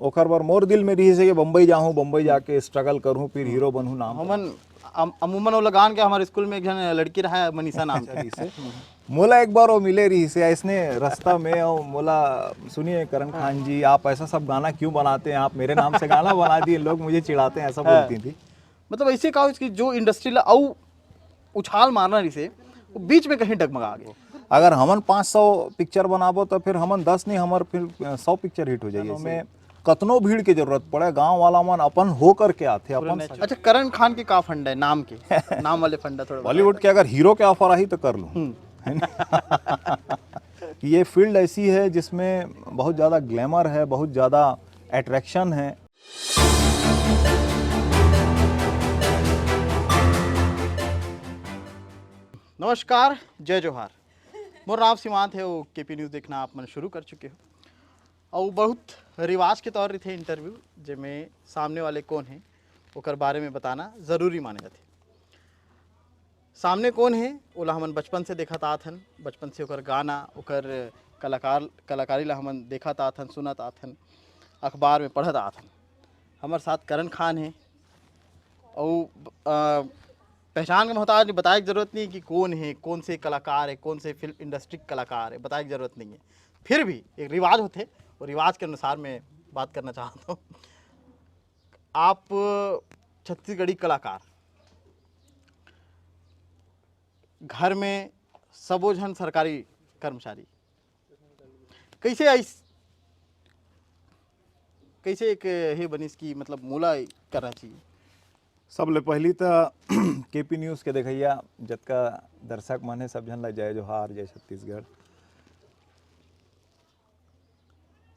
ओकर बार मोर दिल में रही से कि बम्बई जाऊँ, बम्बई जाके स्ट्रगल करूँ, फिर हीरो बनूँ नाम हमन अमूमन वो लगान के हमारे स्कूल में एक जन लड़की रहा है मनीषा नाम रही से। मोला एक बार वो मिले रही से ऐसने रास्ता में, और मोला सुनिए करण खान जी आप ऐसा सब गाना क्यों बनाते हैं, आप मेरे नाम से गाना बना दिए, लोग मुझे चिढ़ाते हैं, ऐसा बोलती थी। मतलब ऐसे कहो कि जो इंडस्ट्री ला औ उछाल मारना रही से वो बीच में कहीं डगमगा गए। अगर हमन 500 पिक्चर बनाबो तो फिर हमन 10 नहीं, हमार फिर 100 पिक्चर हिट हो जाइए। में कतनो भीड़ की जरूरत पड़े, गांव वाला मन अपन हो करके आते अपन। अच्छा, करण खान के का फंड है नाम के नाम वाले फंड है थोड़ा बॉलीवुड के अगर हीरो के ऑफर आई तो कर लूँ, है ना। कि ये फील्ड ऐसी है जिसमें बहुत ज़्यादा ग्लैमर है, बहुत ज़्यादा अट्रैक्शन है। नमस्कार, जय जोहार। मोर नाम सीमांत है, वो केपी न्यूज़ देखना आप मन शुरू कर चुके हो। और बहुत रिवाज के तौर थे इंटरव्यू जिसमें सामने वाले कौन है ओकर बारे में बताना ज़रूरी माने जाते। सामने कौन है ओला हमन बचपन से देखत आथन, बचपन से ओकर गाना ओकर कलाकारी ला हमन देखत आथन, सुनत आथन, अखबार में पढ़त आथन। हमारे साथ करण खान है और पहचान का मोहताज बताए की जरूरत नहीं कि कौन है, कौन से कलाकार है, कौन से फिल्म इंडस्ट्री कलाकार है, बताए की जरूरत नहीं है। फिर भी एक रिवाज होते और रिवाज के अनुसार मैं बात करना चाहता हूँ। आप छत्तीसगढ़ी कलाकार, घर में सबो जन सरकारी कर्मचारी, कैसे एक हे बनिस की मतलब मूला करना चाहिए। सबले पहली तो केपी न्यूज़ के देखैया जतका दर्शक मन है सब जन ला जय जोहार, जय छत्तीसगढ़।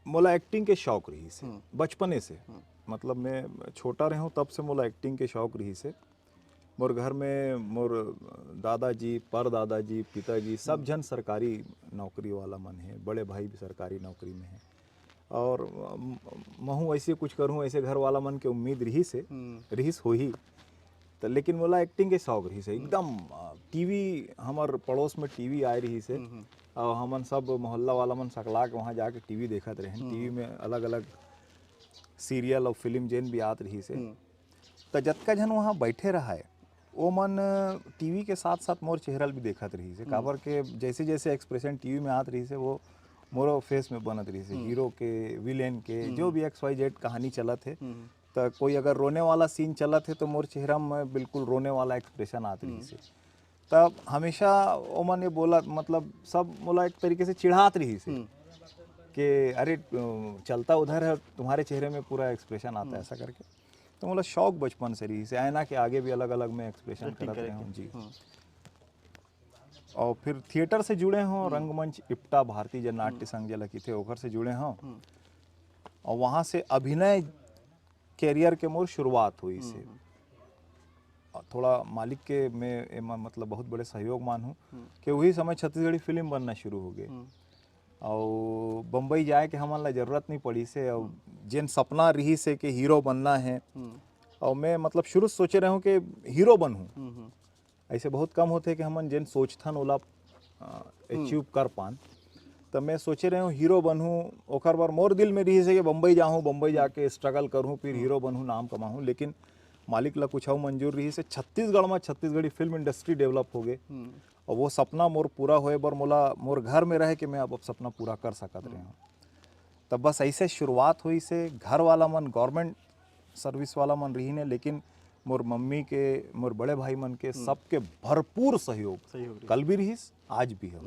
मोला एक्टिंग के शौक रही से बचपने से, मतलब मैं छोटा रहूँ तब से मोला एक्टिंग के शौक रही से। मोर घर में मोर दादाजी, परदादाजी, पिताजी सब जन सरकारी नौकरी वाला मन है, बड़े भाई भी सरकारी नौकरी में है। और महू ऐसे कुछ करूँ, ऐसे घर वाला मन के उम्मीद रहीस हो ही। तो लेकिन मोला एक्टिंग के शौक रही से एकदम। टीवी हमार पड़ोस में टीवी आए रही से, और हमन सब मोहल्ला वाला मन सकला के वहाँ जाके टीवी देखत रहे। टीवी में अलग अलग सीरियल और फिल्म जेन भी आत रही से। तो जतका जन वहाँ बैठे रहा है वो मन टीवी के साथ साथ मोर चेहरा भी देखत रही से। काबर के जैसे जैसे एक्सप्रेशन टीवी में आत रही से वो मोरो फेस में बनत रही से। हीरो के, विलेन के, जो भी XYZ कहानी चलत है, तो कोई अगर रोने वाला सीन चलत है तो मोर चेहरा में बिल्कुल रोने वाला एक्सप्रेशन आत रही से। तब हमेशा वो मन ये बोला, मतलब सब मोला एक तरीके से चिढ़ात रही से कि अरे चलता उधर है, तुम्हारे चेहरे में पूरा एक्सप्रेशन आता है, ऐसा करके। तो मोला शौक बचपन से रही से, आईना के आगे भी अलग अलग में एक्सप्रेशन करते रहे हूँ जी। और फिर थिएटर से जुड़े हों, रंगमंच इप्टा भारतीय जन नाट्य संघ जला थे ओकर से जुड़े हों, और वहाँ से अभिनय कैरियर के मोर शुरुआत हुई से। थोड़ा मालिक के मैं मतलब बहुत बड़े सहयोग मान हूँ कि वही समय छत्तीसगढ़ी फिल्म बनना शुरू हो गए, और बम्बई जाए के हमन ला जरूरत नहीं पड़ी से। और जिन सपना रही से कि हीरो बनना है, और मैं मतलब शुरू से सोचे रहा हूँ कि हीरो बनूँ। ऐसे बहुत कम होते कि हमन जिन सोचथन ओला अचीव कर पान। तो मैं सोचे रहे हूँ हीरो बनूँ, ओकर बार मोर दिल में रही से कि बम्बई जाऊँ, बम्बई जाके स्ट्रगल करूँ, फिर हीरो बनूँ, नाम कमाऊँ। लेकिन मालिक ला कुछ मंजूर रही से छत्तीसगढ़ में छत्तीसगढ़ी फिल्म इंडस्ट्री डेवलप हो गए, और वो सपना मोर पूरा होए बर मोला मोर घर में रहे कि मैं अब सपना पूरा कर सकत रहे हूँ। तब बस ऐसे शुरुआत हुई से। घर वाला मन गवर्नमेंट सर्विस वाला मन रही ने, लेकिन मोर मम्मी के, मोर बड़े भाई मन के सबके भरपूर सहयोग कल भी रहीस, आज भी है।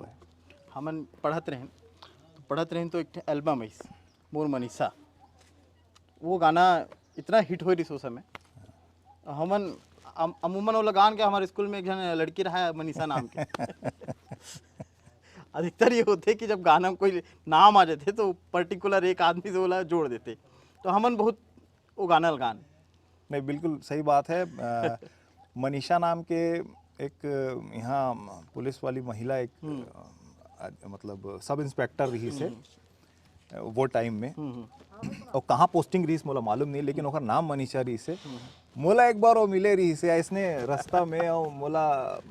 हमन पढ़त रहें तो एक एल्बम है मोर मनीषा, वो गाना इतना हिट हो रही उस समय। हमन अमूमन वो लगान के हमारे स्कूल में एक जन लड़की रहा है मनीषा नाम के। अधिकतर ये होते कि जब गाना में कोई नाम आ जाते तो पर्टिकुलर एक आदमी से बोला जोड़ देते, तो हमन बहुत वो गाना लगान। नहीं, बिल्कुल सही बात है। मनीषा नाम के एक यहाँ पुलिस वाली महिला, एक मतलब सब इंस्पेक्टर रही से वो टाइम में, और कहाँ पोस्टिंग रही मोला मालूम नहीं, लेकिन ओकर नाम मनीषा रही से। मोला एक बार वो मिले रही से ऐसने रास्ता में, और मोला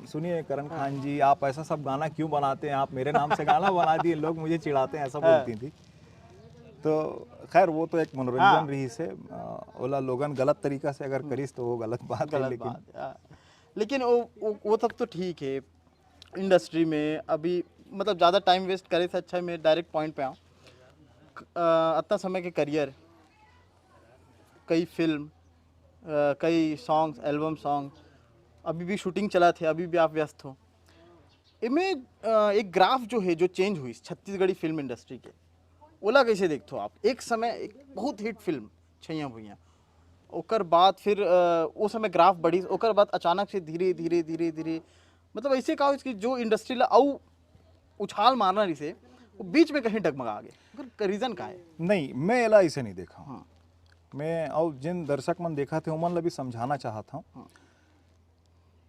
सुनिए करण खान जी आप ऐसा सब गाना क्यों बनाते हैं, आप मेरे नाम से गाना बना दिए, लोग मुझे चिढ़ाते हैं, ऐसा बोलती थी। तो खैर वो तो एक मनोरंजन हाँ। रही से ओला लोगन गलत तरीका से अगर करिस तो वो गलत बात है, गलत लेकिन बात है, हाँ। लेकिन वो सब तो ठीक है। इंडस्ट्री में अभी मतलब ज़्यादा टाइम वेस्ट करे से अच्छा है मैं डायरेक्ट पॉइंट पे आऊँ। इतना समय के करियर, कई फिल्म, कई सॉन्ग्स, एल्बम सॉन्ग, अभी भी शूटिंग चला थे, अभी भी आप व्यस्त हो। इनमें एक ग्राफ जो है जो चेंज हुई छत्तीसगढ़ी फिल्म इंडस्ट्री के, ओला कैसे देखते हो आप? एक समय एक बहुत हिट फिल्म छैया भुइयां, ओकर बाद फिर वो समय ग्राफ बढ़ी, ओकर बाद अचानक से धीरे धीरे धीरे धीरे मतलब ऐसे का कि जो इंडस्ट्री ला औ उछाल मारना रही से वो बीच में कहीं डगमगा गए, ओकर रीजन का है? नहीं, मैं एला ऐसे नहीं देखा हूँ। हाँ। मैं और जिन दर्शक मन देखा थे उमन ला भी समझाना चाहता हूँ हाँ।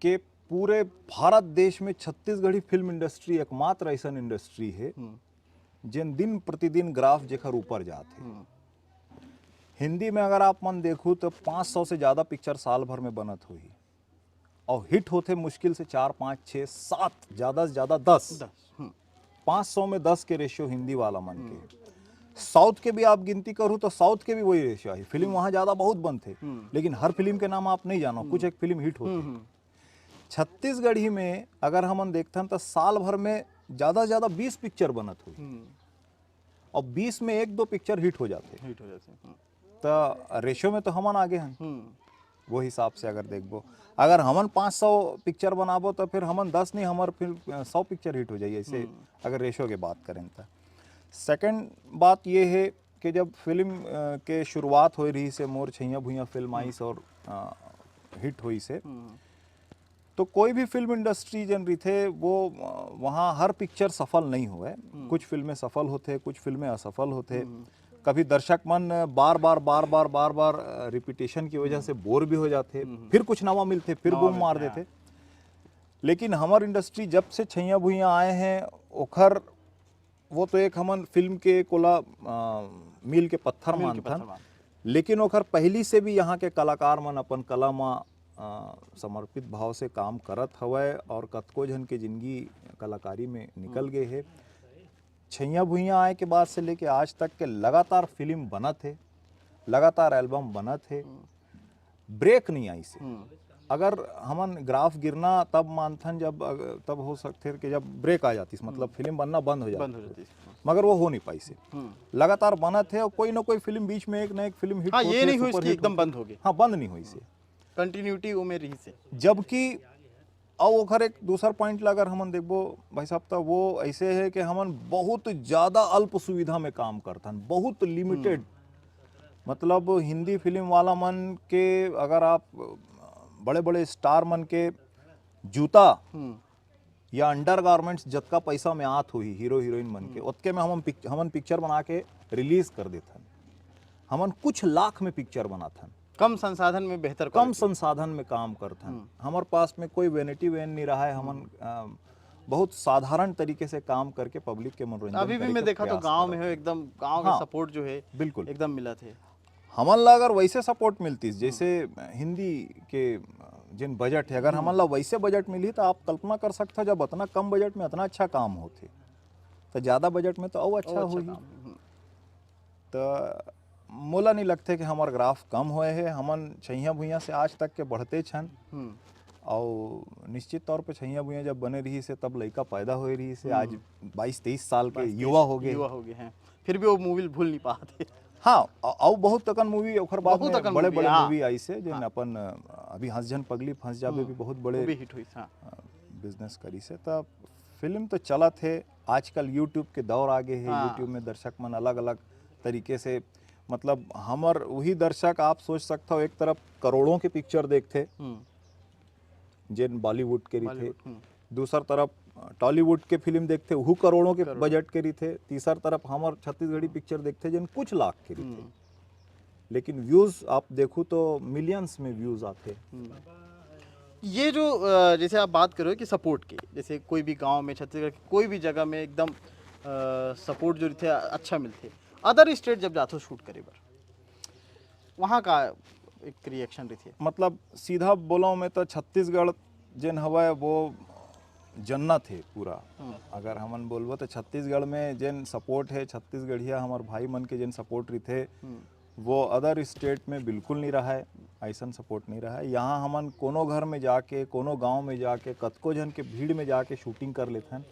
कि पूरे भारत देश में छत्तीसगढ़ी फिल्म इंडस्ट्री एकमात्र ऐसा इंडस्ट्री है जिन दिन प्रतिदिन ग्राफ जेकर ऊपर जाते। हिंदी में अगर आप मन देखो तो 500 से ज़्यादा पिक्चर साल भर में बनत हुई और हिट होते मुश्किल से 4, 5, 6, 7, ज़्यादा से ज़्यादा 10। 500 में 10 के रेशियो हिंदी वाला मन के। साउथ के भी आप गिनती करूँ तो साउथ के भी वही रेशियो है। फिल्म वहाँ ज़्यादा बहुत बनते, लेकिन हर फिल्म के नाम आप नहीं जानो, कुछ एक फिल्म हिट होते। छत्तीसगढ़ी में अगर हम देखते तो साल भर में ज़्यादा से ज़्यादा 20 पिक्चर बनत हुई और 20 में 1-2 पिक्चर हिट हो जाते। हिट हो जाते हैं। तो रेशियो में तो हमन आगे हैं। वो हिसाब से अगर देखबो, अगर हमन 500 पिक्चर बनाबो तो फिर हमन 10 नहीं, हमार फिर 100 पिक्चर हिट हो जाइए ऐसे अगर रेशियो के बात करें तो। सेकंड बात ये है कि जब फिल्म के शुरुआत हो रही से मोर छैया भुइयां फिल्म आई से और हिट हुई से, तो कोई भी फिल्म इंडस्ट्री जन रही थे वो वहाँ हर पिक्चर सफल नहीं हुए। कुछ फिल्में सफल होते, कुछ फिल्में असफल होते। कभी दर्शक मन बार बार रिपीटेशन की वजह से बोर भी हो जाते, फिर कुछ नवा मिलते, फिर बूम मार देते। लेकिन हमार इंडस्ट्री जब से छैया भुइयां आए हैं ओखर वो तो एक हमन फिल्म के कोला मील के पत्थर मानथन, लेकिन ओखर पहली से भी यहाँ के कलाकार मन अपन कला में समर्पित भाव से काम करत हवय और कतको जन के जिंदगी कलाकारी में निकल गए है। छैया भुइयां आए के बाद से लेके आज तक के लगातार फिल्म बनत है, लगातार एल्बम बनत है, ब्रेक नहीं आई से। अगर हमन ग्राफ गिरना तब मानथन जब तब हो सकते कि जब ब्रेक आ जाती, मतलब फिल्म बनना बंद हो जाती, मगर वो हो नहीं पाई से। लगातार बनत है और कोई ना कोई फिल्म बीच में एक ना एक फिल्म हिट हाँ, ये नहीं हुई कि एकदम बंद हो गई। हाँ, बंद नहीं हुई से, कंटिन्यूटी वो में रही से। जबकि और ओखर एक दूसरा पॉइंट ला अगर हमन देखबो भाई साहब, तो वो ऐसे है कि हमन बहुत ज़्यादा अल्प सुविधा में काम करथन, बहुत लिमिटेड। मतलब हिंदी फिल्म वाला मन के अगर आप बड़े बड़े स्टार मन के जूता या अंडर गारमेंट्स जतका पैसा में आत हुई हीरो हीरोइन मन के, उतके में हमन पिक्चर बना के रिलीज कर देथन। हमन कुछ लाख में पिक्चर बनाथन, कम संसाधन में बेहतर, कम संसाधन में काम करथन। हमारे पास में कोई वैनिटी वैन नहीं रहा है। हमन बहुत साधारण तरीके से काम करके पब्लिक के मनोरंजन अभी भी मैं देखा तो गांव में है, एकदम गांव में सपोर्ट जो है बिल्कुल एकदम मिला थे। हमन ला अगर वैसे सपोर्ट मिलती जैसे हिंदी के जिन बजट है, अगर हमन ला वैसे बजट मिली तो आप कल्पना कर सकते हो जब इतना कम बजट में इतना अच्छा काम होते तो ज़्यादा बजट में तो और अच्छा हुई। तो मोला नहीं लगते कि हमार ग्राफ कम हुए है। हमन छैया भुइयां से आज तक के बढ़ते छन और निश्चित तौर पे छैया भुइयां जब बने रही से तब लड़का पैदा हो रही से, आज 22-23 साल के युवा हो गए हैं, फिर भी वो मूवी भूल नहीं पाते। हाँ, और बहुत तकन मूवी ओखर बाद में बड़े बड़े हाँ। मूवी आई से जिन अपन अभी हंस जन पगली फंस जाबे भी बहुत बड़े भी हिट हुई। हाँ। बिजनेस करी से। तब फिल्म तो चलत है, आजकल यूट्यूब के दौर आगे है। हाँ। यूट्यूब में दर्शक मन अलग अलग तरीके से, मतलब हमर वही दर्शक आप सोच सकते हो एक तरफ करोड़ों के पिक्चर देखते जिन बॉलीवुड के रही थे, दूसर तरफ टॉलीवुड के फिल्म देखते वह करोड़ों के बजट के रही थे, तीसर तरफ हमार छत्तीसगढ़ी पिक्चर देखते जिन कुछ लाख के रही थे, लेकिन व्यूज आप देखो तो मिलियंस में व्यूज आते। ये जो जैसे आप बात करो कि सपोर्ट की, जैसे कोई भी गांव में छत्तीसगढ़ कोई भी जगह में एकदम सपोर्ट जो थे अच्छा मिलते, अदर स्टेट जब जाते हो शूट करे बर वहाँ का एक रिएक्शन रही थी? मतलब सीधा बोलो में तो छत्तीसगढ़ जिन हवा वो जन्नत है पूरा। अगर हमन बोलबो तो छत्तीसगढ़ में जिन सपोर्ट है, छत्तीसगढ़िया हमार भाई मन के जिन सपोर्ट रही वो अदर स्टेट में बिल्कुल नहीं रहा है, ऐसा सपोर्ट नहीं रहा है। यहाँ हमन कोनो घर में जाके, कोनो गांव में जाके, कतको जन के भीड़ में जाके शूटिंग कर लेते हैं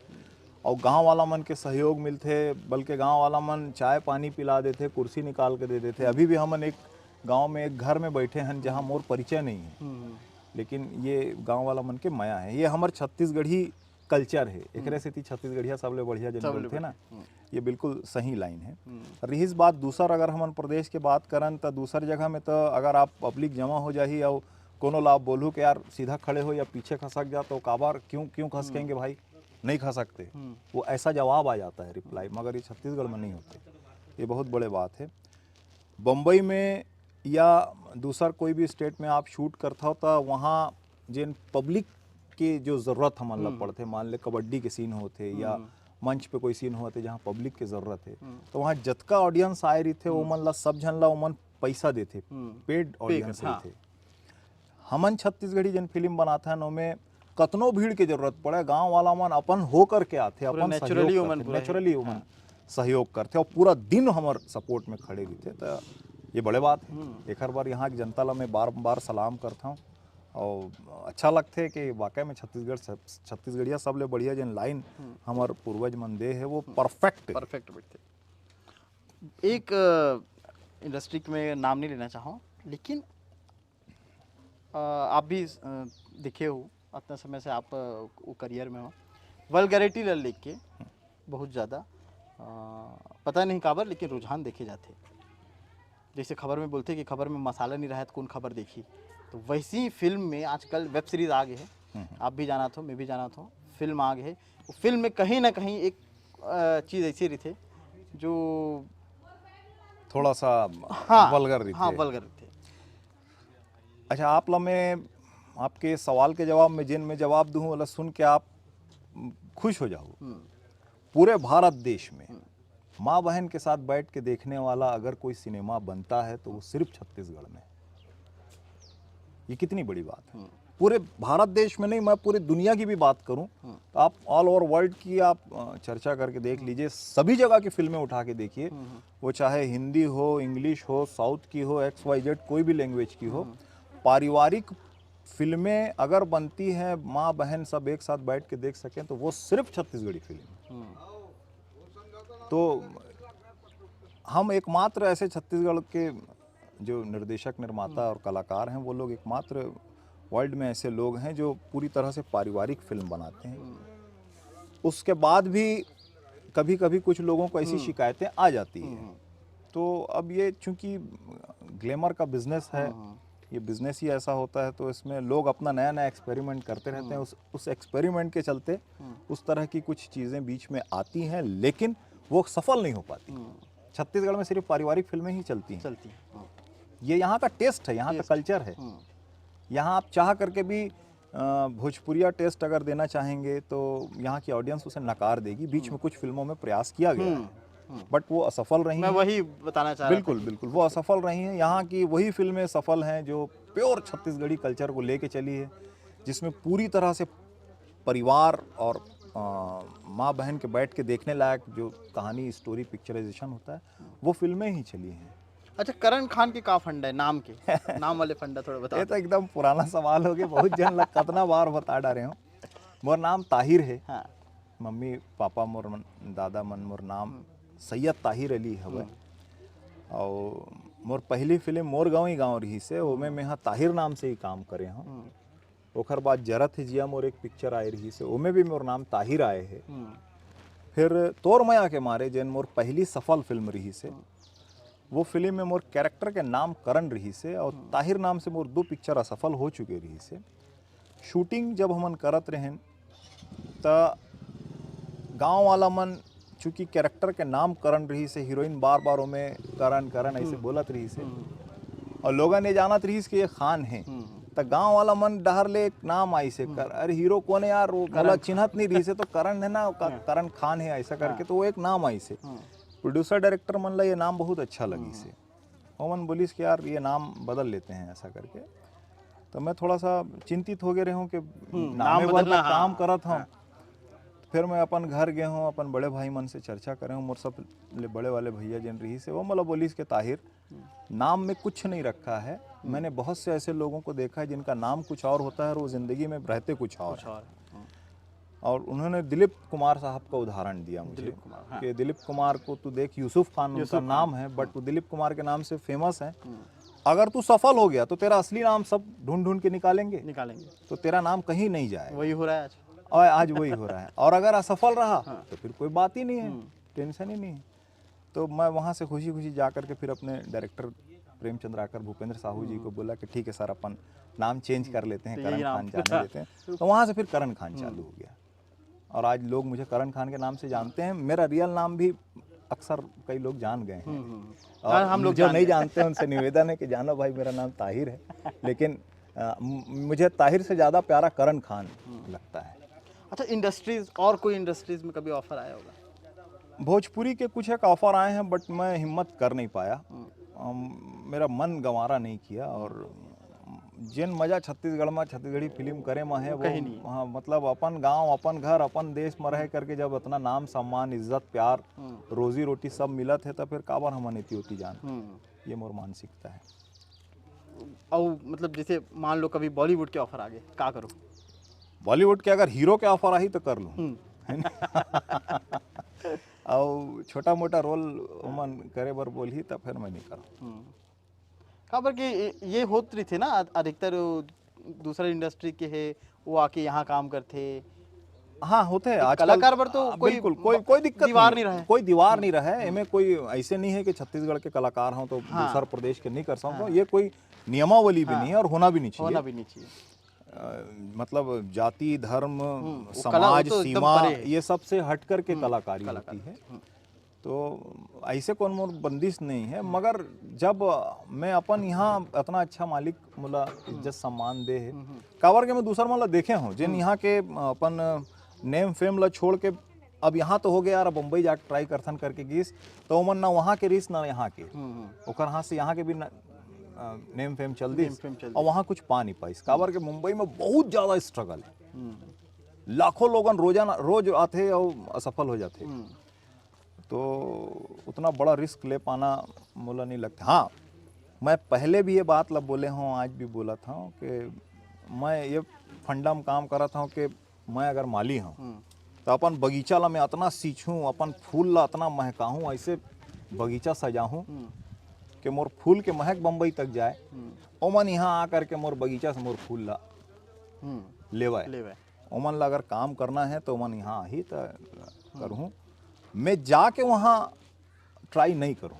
और गांव वाला मन के सहयोग मिलते, बल्कि गांव वाला मन चाय पानी पिला देते, कुर्सी निकाल के दे देते। अभी भी हमन एक गांव में एक घर में बैठे हैं जहां मोर परिचय नहीं है, लेकिन ये गांव वाला मन के माया है। ये हमार छत्तीसगढ़ी कल्चर है, एकरे से छत्तीसगढ़िया सबले बढ़िया जन बोलते ना, ये बिल्कुल सही लाइन है। रही बात दूसर, अगर हमन प्रदेश के बात करन तो दूसर जगह में तो अगर आप पब्लिक जमा हो जाही और कोनो लाभ बोलू कि यार सीधा खड़े हो या पीछे खसक जा, तो काबार क्यों खसकेंगे भाई, नहीं खसकते, वो ऐसा जवाब आ जाता है रिप्लाई। मगर ये छत्तीसगढ़ में नहीं होते, ये बहुत बड़े बात है। बम्बई में या दूसर कोई भी स्टेट में आप शूट करता हो तो वहाँ जिन पब्लिक के जो ज़रूरत हमन ला पड़ते, मान ले कबड्डी के सीन होते या मंच पे कोई सीन होते जहाँ पब्लिक के ज़रूरत है, तो वहाँ जतका ऑडियंस आए रही थे ओमन ला सब झन ला ओमन पैसा देते, पेड ऑडियंस थे। हमन छत्तीसगढ़ी जन फिल्म बनाते हैं उनमें कतनो भीड़ की जरूरत पड़े, गांव वाला मन अपन हो करके आते, अपन नेचुरली ओमन सहयोग करते और पूरा दिन हमार सपोर्ट में खड़े रहते। तो ये बड़े बात है। एक हर बार यहाँ की जनता ला मैं बार बार सलाम करता हूँ और अच्छा लगता है कि वाकई में छत्तीसगढ़िया सबले बढ़िया जन लाइन हमार पूर्वज मन दे है वो परफेक्ट बैठते। एक इंडस्ट्री में नाम नहीं लेना चाहूँ, लेकिन आप भी दिखे हो इतना समय से, आप वो करियर में हो, वल्गैरिटी ले लेके बहुत ज़्यादा पता नहीं काबर, लेकिन रुझान देखे जाते। जैसे खबर में बोलते कि खबर में मसाला नहीं रहा तो कौन खबर देखी, तो वैसी फिल्म में आजकल वेब सीरीज़ आ गए हैं। आप भी जाना था, मैं भी जाना था, फिल्म आ गए है। फिल्म में कहीं ना कहीं एक चीज़ ऐसी रही थे जो थोड़ा सा वल्गर रही हाँ वल्गर रही थे। अच्छा, आप ला मैं आपके सवाल के जवाब में जिन में जवाब दूँ वाला सुन के आप खुश हो जाओ। पूरे भारत देश में माँ बहन के साथ बैठ के देखने वाला अगर कोई सिनेमा बनता है तो वो सिर्फ छत्तीसगढ़ में। ये कितनी बड़ी बात है। पूरे भारत देश में नहीं, मैं पूरी दुनिया की भी बात करूं तो आप ऑल ओवर वर्ल्ड की आप चर्चा करके देख लीजिए, सभी जगह की फिल्में उठा के देखिए, वो चाहे हिंदी हो, इंग्लिश हो, साउथ की हो, XYZ कोई भी लैंग्वेज की हो, पारिवारिक फिल्में अगर बनती हैं, माँ बहन सब एक साथ बैठ के देख सकें, तो वो सिर्फ छत्तीसगढ़ी फिल्म है। तो हम एकमात्र ऐसे छत्तीसगढ़ के जो निर्देशक, निर्माता और कलाकार हैं, वो लोग एकमात्र वर्ल्ड में ऐसे लोग हैं जो पूरी तरह से पारिवारिक फिल्म बनाते हैं। उसके बाद भी कभी कभी कुछ लोगों को ऐसी शिकायतें आ जाती हैं। तो अब ये चूंकि ग्लैमर का बिजनेस है, ये बिजनेस ही ऐसा होता है, तो इसमें लोग अपना नया नया एक्सपेरिमेंट करते रहते हैं। उस एक्सपेरिमेंट के चलते उस तरह की कुछ चीज़ें बीच में आती हैं, लेकिन वो सफल नहीं हो पाती। छत्तीसगढ़ में सिर्फ पारिवारिक फिल्में ही चलती हैं। ये यहाँ का टेस्ट है, यहाँ का कल्चर है। यहाँ आप चाह करके भी भोजपुरिया टेस्ट अगर देना चाहेंगे तो यहाँ की ऑडियंस उसे नकार देगी। बीच में कुछ फिल्मों में प्रयास किया गया है, बट वो असफल रही। मैं वही बताना चाह रहा था। बिल्कुल वो असफल रही हैं। यहाँ की वही फिल्में सफल हैं जो प्योर छत्तीसगढ़ी कल्चर को लेके चली है, जिसमें पूरी तरह से परिवार और माँ बहन के बैठ के देखने लायक जो कहानी, स्टोरी, पिक्चराइजेशन होता है, वो फिल्में ही चली हैं। अच्छा, करण खान के का फंड है नाम के? नाम वाले फंडा थोड़ा बता। ये तो एकदम पुराना सवाल हो गया, बहुत जन लग कितना बार बता डाले हूँ। मोर नाम ताहिर है। हाँ। मम्मी पापा मोर दादा मन मोर नाम सैयद ताहिर अली हवे। और मोर पहली फिल्म मोर गाँव ही गाँव रही से, ओमे मैं ताहिर नाम से ही काम करे हूँ। ओखर बाद जरत है जिया मोर एक पिक्चर आए रही से, ओमे भी मोर नाम ताहिर आए है। फिर तोर मया के मारे जैन मोर पहली सफल फिल्म रही से, वो फिल्म में मोर कैरेक्टर के नाम करण रही से, और ताहिर नाम से मोर 2 पिक्चर असफल हो चुके रही से। शूटिंग जब हमन करत रहें त गांव वाला मन चूँकि कैरेक्टर के नाम करण रही से, हीरोइन बार बार में करण ऐसे बोलत रही से, और लोगन ने जानत रही कि ये खान है, तो गांव वाला मन डहर ले एक नाम आई से कर, अरे हीरो कौन है यार, वो गला चिन्हत नहीं रही से, तो करण है ना, करण खान है ऐसा करके, तो वो एक नाम आई से। प्रोड्यूसर डायरेक्टर मन ला ये नाम बहुत अच्छा लगी से, ओमन बोलिस कि यार ये नाम बदल लेते हैं ऐसा करके। तो मैं थोड़ा सा चिंतित हो गए रहे हूँ कि नाम बदलना काम करत हूँ, फिर मैं अपन घर गए हूँ, अपन बड़े भाई मन से चर्चा करे हूँ, मोर सब ले बड़े वाले भैया जन रही से वो मतलब बोली के ताहिर नाम में कुछ नहीं रखा है। मैंने बहुत से ऐसे लोगों को देखा है जिनका नाम कुछ और होता है और वो ज़िंदगी में रहते कुछ और कुछ है। और और उन्होंने दिलीप कुमार साहब का उदाहरण दिया मुझे दिलीप कुमार, हाँ। कि दिलीप कुमार को तू देख, यूसुफ खान उनका यूसुफ नाम है, बट वो दिलीप कुमार के नाम से फेमस है। अगर तू सफल हो गया तो तेरा असली नाम सब ढूंढ ढूंढ के निकालेंगे, निकालेंगे। तो तेरा नाम कहीं नहीं जाए। वही हो रहा है आज। और आज वही हो रहा है। और अगर असफल रहा तो फिर कोई बात ही नहीं है, टेंशन ही नहीं है। तो मैं वहाँ से खुशी खुशी जा करके फिर अपने डायरेक्टर प्रेम चंद्राकर भूपेंद्र साहू जी को बोला कि ठीक है सर, अपन नाम चेंज कर लेते हैं, तो करण यही खान नाम। जाने देते हैं। तो वहाँ से फिर करण खान चालू हो गया और आज लोग मुझे करण खान के नाम से जानते हैं। मेरा रियल नाम भी अक्सर कई लोग जान गए हैं। और हम लोग जो नहीं जानते हैं उनसे निवेदन है कि जानो भाई मेरा नाम ताहिर है, लेकिन मुझे ताहिर से ज़्यादा प्यारा करण खान लगता है। अच्छा, इंडस्ट्रीज और कोई इंडस्ट्रीज में कभी ऑफर आया होगा? भोजपुरी के कुछ एक ऑफर आए हैं बट मैं हिम्मत कर नहीं पाया। मेरा मन गंवारा नहीं किया। और जिन मजा छत्तीसगढ़ में छत्तीसगढ़ी फिल्म करे में है वो कहीं नहीं। हाँ, मतलब अपन गांव, अपन घर, अपन देश में रह करके जब इतना नाम सम्मान, इज्जत, प्यार, रोजी रोटी सब मिलत है तो फिर काबर हम नीति होती जान। ये मोर मानसिकता है। और मतलब जैसे मान लो कभी बॉलीवुड के ऑफर आ गए, क्या करो? बॉलीवुड के अगर हीरो के ऑफर आई तो कर लूँ, है ना। और छोटा मोटा रोल मन करे बर बोली तो फिर मैं नहीं करूँ। खबर कि ये होत रही थे ना, अधिकतर दूसरा इंडस्ट्री के है वो आके यहाँ काम करते। हाँ, होते हैं आजकल कलाकार पर तो कोई बिल्कुल कोई दिक्कत दीवार नहीं रहा है। कोई दीवार नहीं रहा है। इनमें कोई ऐसे नहीं है कि छत्तीसगढ़ के कलाकार हों तो दूसर प्रदेश के नहीं कर सकते। ये कोई नियमावली भी नहीं है और होना भी नहीं चाहिए। होना भी नहीं चाहिए। मतलब जाति, धर्म, कला समाज, तो एकदम सीमा, परे है। ये सब से हट कर के कलाकारी होती है। तो ऐसे कौन मोर बंदिश नहीं है। मगर जब मैं अपन यहाँ इतना अच्छा मालिक मुला इज्जत सम्मान दे है, काबर के मैं दूसर मला देखे हूँ जिन यहाँ के अपन नेम फेम ला छोड़ के अब यहाँ तो हो गया यार, बम्बई जाके ट्राई करथन करके गीस तो मन ना वहाँ के रीस ना यहाँ के, ओकर हाथ से यहाँ के भी नेम फेम चल दी और वहाँ कुछ पा नहीं पाइस। काबर के मुंबई में बहुत ज़्यादा स्ट्रगल है। लाखों लोगन रोजाना रोज आते और असफल हो जाते। तो उतना बड़ा रिस्क ले पाना मुला नहीं लगता। हाँ, मैं पहले भी ये बात लब बोले हूँ, आज भी बोला था कि मैं ये फंडा में काम कर रहा था कि मैं अगर माली हूँ तो अपन बगीचा ला मैं इतना सींचूँ, अपन फूल ला इतना महकाऊँ, ऐसे बगीचा सजाऊँ कि मोर फूल के महक बम्बई तक जाए। ओमन यहाँ आकर के मोर बगीचा से मोर फूल ला लेवाए। ओमन ला अगर काम करना है तो ओमन यहाँ ही तो करूँ, मैं जाके वहाँ ट्राई नहीं करूँ।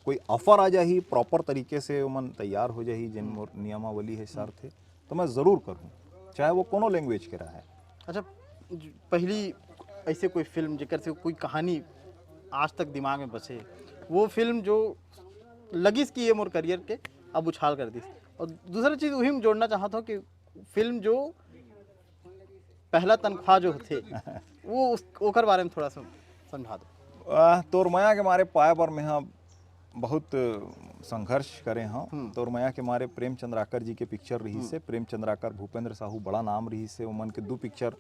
कोई ऑफर आ जाही प्रॉपर तरीके से ओमन तैयार हो जाही, जिन मोर नियमावली है शर्त है, तो मैं ज़रूर करूँ, चाहे वो कोनो लैंग्वेज के रहा है। अच्छा, पहली ऐसे कोई फिल्म जिक्र से कोई कहानी आज तक दिमाग में बसे, वो फिल्म जो लगिस कि ये मोर करियर के अब उछाल कर दी। और दूसरा चीज़ वही में जोड़ना चाहता हूँ कि फिल्म जो पहला तनख्वाह जो थे वो ओकर बारे में थोड़ा सा समझा दो। तोर माया के मारे पाए पर मैं हाँ बहुत संघर्ष करे हाँ। तोर माया के मारे प्रेम चंद्राकर जी के पिक्चर रही से, प्रेम चंद्राकर भूपेंद्र साहू बड़ा नाम रही से। ओमन के 2 पिक्चर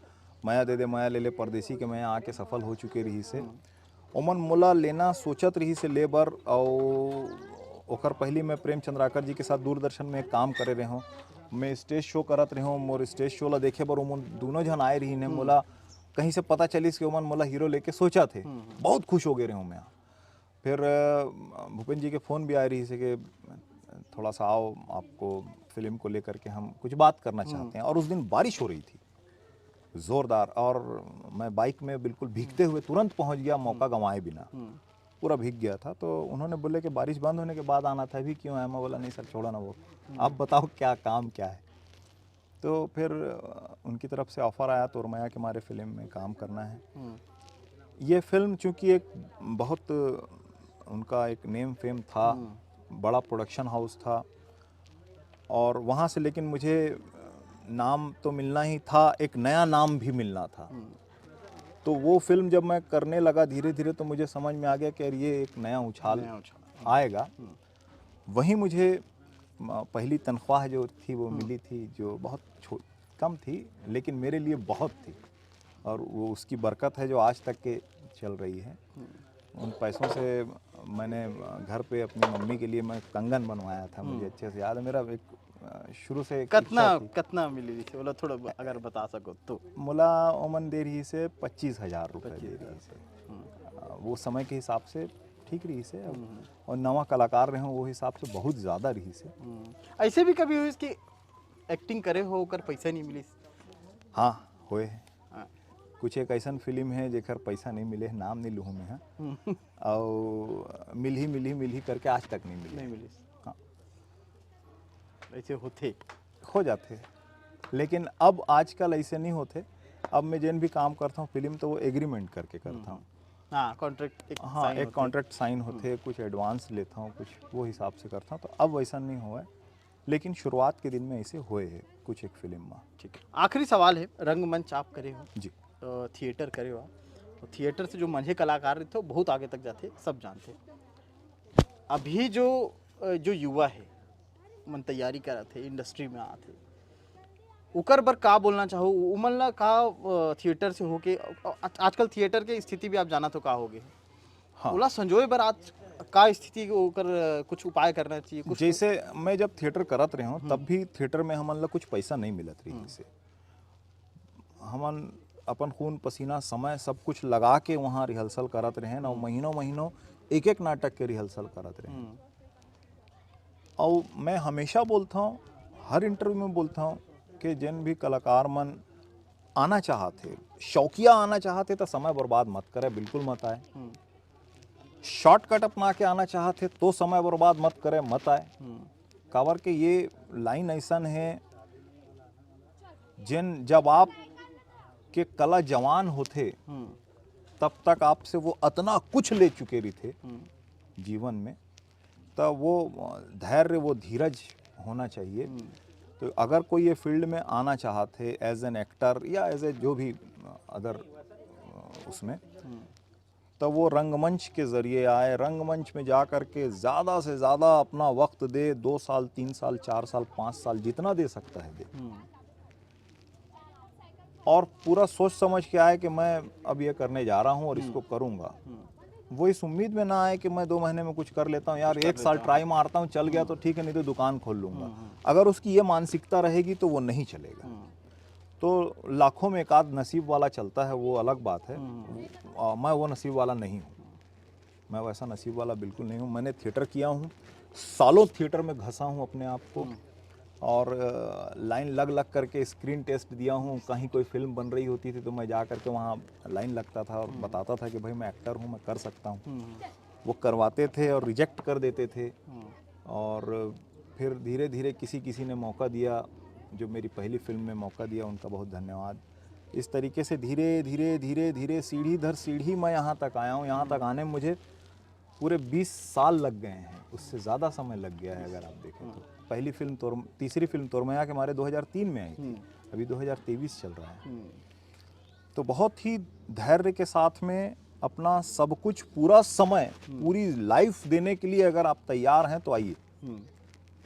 माया दे दे माया ले ले, परदेसी के माया आके सफल हो चुके रही से। ओमन मोला लेना सोचत रही से लेबर। और ओकर पहली मैं प्रेम चंद्राकर जी के साथ दूरदर्शन में काम करे रहे हूँ। मैं स्टेज शो करत रहे हूँ, मोर स्टेज शो ला देखे बर ओमन दोनों जन आए रही ने। मोला कहीं से पता चलिस कि ओमन मोला हीरो लेके सोचा थे, बहुत खुश हो गए रहे हूँ मैं। फिर भूपेंद्र जी के फ़ोन भी आए रही से कि थोड़ा सा आओ, आपको फिल्म को लेकर के हम कुछ बात करना चाहते हैं। और उस दिन बारिश हो रही थी ज़ोरदार, और मैं बाइक में बिल्कुल भीगते हुए तुरंत पहुंच गया, मौका गंवाए बिना। पूरा भीग गया था। तो उन्होंने बोले कि बारिश बंद होने के बाद आना था, अभी क्यों है? मैं बोला नहीं सर, छोड़ो ना, वो आप बताओ क्या काम क्या है। तो फिर उनकी तरफ से ऑफ़र आया तो माया के मारे फिल्म में काम करना है। ये फिल्म चूँकि एक बहुत उनका एक नेम फेम था, बड़ा प्रोडक्शन हाउस था, और वहाँ से लेकिन मुझे नाम तो मिलना ही था, एक नया नाम भी मिलना था। तो वो फिल्म जब मैं करने लगा धीरे धीरे तो मुझे समझ में आ गया कि ये एक नया उछाल आएगा। वहीं मुझे पहली तनख्वाह जो थी वो मिली थी, जो बहुत कम थी लेकिन मेरे लिए बहुत थी। और वो उसकी बरकत है जो आज तक के चल रही है। उन पैसों से मैंने घर पे अपनी मम्मी के लिए मैं कंगन बनवाया था, मुझे अच्छे से याद है। मेरा एक शुरू से एक कितना इच्छा थी। कितना मिली थी बोला, थोड़ा अगर बता सको तो। मुला ओमन दे रही से 25,000 रुपये दे रही से। वो समय के हिसाब से ठीक रही से। और नवा कलाकार रहे हो वो हिसाब से बहुत ज़्यादा रही से। ऐसे भी कभी हुई इसकी एक्टिंग करे हो कर पैसा नहीं मिली? हाँ होए है। हाँ। कुछ एक ऐसा फिल्म है जेकर पैसा नहीं मिले, नाम नहीं लूँ मैं, हाँ। और मिल ही करके आज तक नहीं मिली। नहीं मिली। हाँ, ऐसे होते हो जाते। लेकिन अब आजकल ऐसे नहीं होते। अब मैं जिन भी काम करता हूँ फिल्म तो वो एग्रीमेंट करके करता हूँ। हाँ, कॉन्ट्रैक्ट एक हाँ, sign एक होते। कॉन्ट्रैक्ट साइन होते, कुछ एडवांस लेता हूँ, कुछ वो हिसाब से करता हूँ। तो अब वैसा नहीं हुआ है, लेकिन शुरुआत के दिन में ऐसे हुए हैं कुछ एक फिल्म में। ठीक है, आखिरी सवाल है। रंगमंच आप करे हो, जी। थिएटर करे हो, तो थिएटर से जो मंझे कलाकार रहते हो बहुत आगे तक जाते, सब जानते। अभी जो युवा है मन तैयारी करते इंडस्ट्री में आते, उकर बर का बोलना चाहो? उमन ला का थिएटर से होके आजकल थिएटर के स्थिति भी आप जाना तो का होगे। हाँ, ओला संजोए बर आज का स्थिति को ओकर कुछ उपाय करना चाहिए कुछ? जैसे मैं जब थिएटर करत रहे हूँ तब भी थिएटर में हमन ला कुछ पैसा नहीं मिलत रही से। हमन अपन खून पसीना समय सब कुछ लगा के वहाँ रिहर्सल करत रहे ना, महीनों महीनों एक एक नाटक के रिहर्सल करत रहे। और मैं हमेशा बोलता हूँ, हर इंटरव्यू में बोलता हूँ कि जिन भी कलाकार मन आना चाहते, शौकिया आना चाहते तो समय बर्बाद मत करे, बिल्कुल मत आए। शॉर्टकट अपना के आना चाहते तो समय बर्बाद मत करे, मत आए। काबर के ये लाइन ऐसा है जिन जब आप के कला जवान होते तब तक आपसे वो इतना कुछ ले चुके रही थे जीवन में, तब वो धैर्य, वो धीरज होना चाहिए। तो अगर कोई ये फील्ड में आना चाहते एज एन एक्टर या एज ए जो भी अदर उसमें, तो वो रंगमंच के ज़रिए आए। रंगमंच में जा कर के ज़्यादा से ज़्यादा अपना वक्त दे, 2 साल 3 साल 4 साल 5 साल जितना दे सकता है दे। और पूरा सोच समझ के आए कि मैं अब ये करने जा रहा हूँ और इसको करूँगा। वो इस उम्मीद में ना आए कि मैं 2 महीने में कुछ कर लेता हूँ, यार 1 साल ट्राई मारता हूँ, चल गया तो ठीक है, नहीं तो दुकान खोल लूँगा। अगर उसकी ये मानसिकता रहेगी तो वो नहीं चलेगा। तो लाखों में एक आध नसीब वाला चलता है, वो अलग बात है। मैं वो नसीब वाला नहीं हूँ, मैं वैसा नसीब वाला बिल्कुल नहीं हूँ। मैंने थिएटर किया हूँ, सालों थिएटर में घसा हूँ अपने आप को, और लाइन लग करके स्क्रीन टेस्ट दिया हूँ। कहीं कोई फिल्म बन रही होती थी तो मैं जा करके वहाँ लाइन लगता था और बताता था कि भाई मैं एक्टर हूँ, मैं कर सकता हूँ। वो करवाते थे और रिजेक्ट कर देते थे। और फिर धीरे धीरे किसी ने मौका दिया, जो मेरी पहली फिल्म में मौका दिया, उनका बहुत धन्यवाद। इस तरीके से धीरे धीरे सीढ़ी दर सीढ़ी मैं यहाँ तक आया हूँ। यहाँ तक आने में मुझे पूरे 20 साल लग गए हैं, उससे ज़्यादा समय लग गया है अगर आप देखें तो। पहली फिल्म तीसरी फिल्म तोरमया के हमारे 2003 में आई थी, अभी 2023 चल रहा है। तो बहुत ही धैर्य के साथ में अपना सब कुछ, पूरा समय, पूरी लाइफ देने के लिए अगर आप तैयार हैं तो आइए।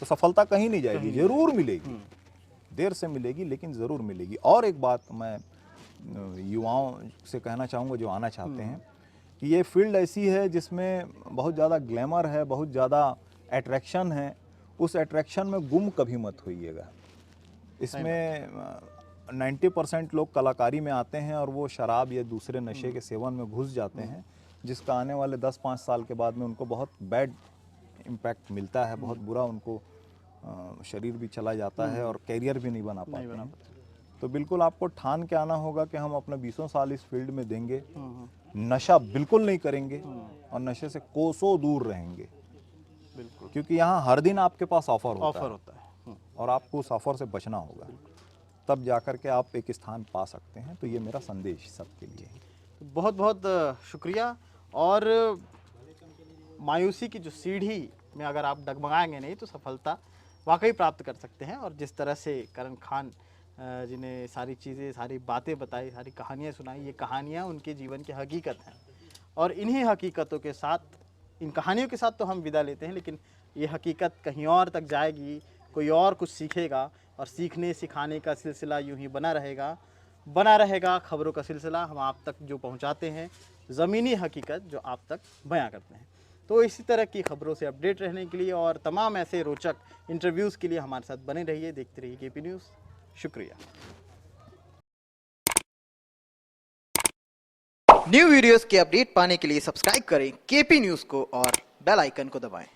तो सफलता कहीं नहीं जाएगी, जरूर मिलेगी, देर से मिलेगी लेकिन ज़रूर मिलेगी। और एक बात मैं युवाओं से कहना चाहूँगा जो आना चाहते हैं, कि ये फील्ड ऐसी है जिसमें बहुत ज़्यादा ग्लैमर है, बहुत ज़्यादा अट्रैक्शन है। उस अट्रैक्शन में गुम कभी मत होइएगा। इसमें 90% लोग कलाकारी में आते हैं और वो शराब या दूसरे नशे के सेवन में घुस जाते हैं, जिसका आने वाले 10-5 साल के बाद में उनको बहुत बैड इम्पैक्ट मिलता है, बहुत बुरा उनको शरीर भी चला जाता है और कैरियर भी नहीं बना पाते हैं। तो बिल्कुल आपको ठान के आना होगा कि हम अपना 20 साल इस फील्ड में देंगे, नशा बिल्कुल नहीं करेंगे और नशे से कोसों दूर रहेंगे। बिल्कुल, क्योंकि यहाँ हर दिन आपके पास ऑफर होता है और आपको उस ऑफर से बचना होगा, तब जाकर के आप एक स्थान पा सकते हैं। तो ये मेरा संदेश सबके लिए है। बहुत बहुत शुक्रिया। और मायूसी की जो सीढ़ी में अगर आप डगमगाएंगे नहीं तो सफलता वाकई प्राप्त कर सकते हैं। और जिस तरह से करण खान जिन्हें सारी चीज़ें, सारी बातें बताई, सारी कहानियाँ सुनाई, ये कहानियाँ उनके जीवन की हकीकत हैं। और इन्हीं हकीकतों के साथ, इन कहानियों के साथ तो हम विदा लेते हैं, लेकिन ये हकीकत कहीं और तक जाएगी, कोई और कुछ सीखेगा और सीखने सिखाने का सिलसिला यूं ही बना रहेगा। बना रहेगा खबरों का सिलसिला, हम आप तक जो पहुंचाते हैं ज़मीनी हकीकत जो आप तक बयां करते हैं। तो इसी तरह की खबरों से अपडेट रहने के लिए और तमाम ऐसे रोचक इंटरव्यूज़ के लिए हमारे साथ बने रहिए, देखते रहिए केपी न्यूज़। शुक्रिया। न्यू वीडियोस के अपडेट पाने के लिए सब्सक्राइब करें केपी न्यूज़ को और बेल आइकन को दबाएं।